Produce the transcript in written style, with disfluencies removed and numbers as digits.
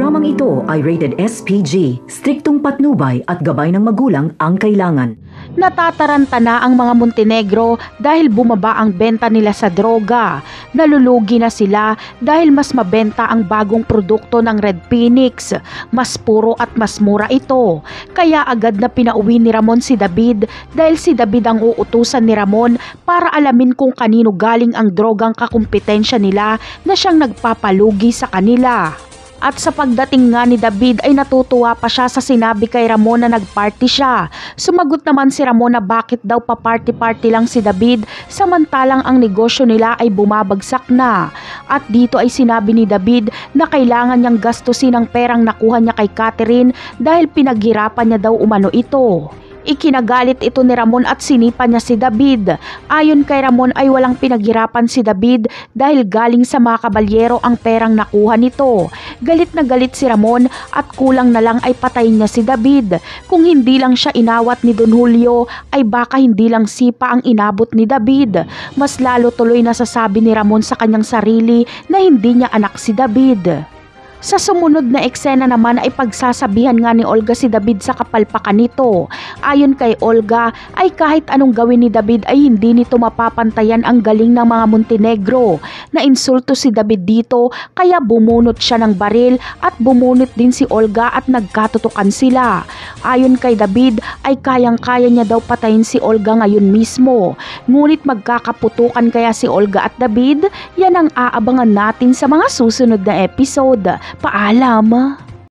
Programang ito ay rated SPG, striktong patnubay at gabay ng magulang ang kailangan. Natataranta na ang mga Montenegro dahil bumaba ang benta nila sa droga. Nalulugi na sila dahil mas mabenta ang bagong produkto ng Red Phoenix. Mas puro at mas mura ito. Kaya agad na pinauwi ni Ramon si David dahil si David ang uutusan ni Ramon para alamin kung kanino galing ang drogang kakumpetensya nila na siyang nagpapalugi sa kanila. At sa pagdating nga ni David ay natutuwa pa siya sa sinabi kay Ramon na nagparty siya. Sumagot naman si Ramon na bakit daw pa-party-party lang si David samantalang ang negosyo nila ay bumabagsak na. At dito ay sinabi ni David na kailangan niyang gastusin ang perang nakuha niya kay Catherine dahil pinaghirapan niya daw umano ito. Ikinagalit ito ni Ramon at sinipa niya si David. Ayon kay Ramon ay walang pinaghirapan si David dahil galing sa mga kabalyero ang perang nakuha nito. Galit na galit si Ramon at kulang na lang ay patayin niya si David. Kung hindi lang siya inawat ni Don Julio ay baka hindi lang sipa ang inabot ni David. Mas lalo tuloy nasasabi ni Ramon sa kanyang sarili na hindi niya anak si David. Sa sumunod na eksena naman ay pagsasabihan nga ni Olga si David sa kapalpakan nito. Ayon kay Olga ay kahit anong gawin ni David ay hindi nito mapapantayan ang galing ng mga Montenegro. Nainsulto si David dito kaya bumunot siya ng baril at bumunot din si Olga at nagkatutukan sila. Ayon kay David ay kayang-kaya niya daw patayin si Olga ngayon mismo. Ngunit magkakaputukan kaya si Olga at David? Yan ang aabangan natin sa mga susunod na episode. Paalam!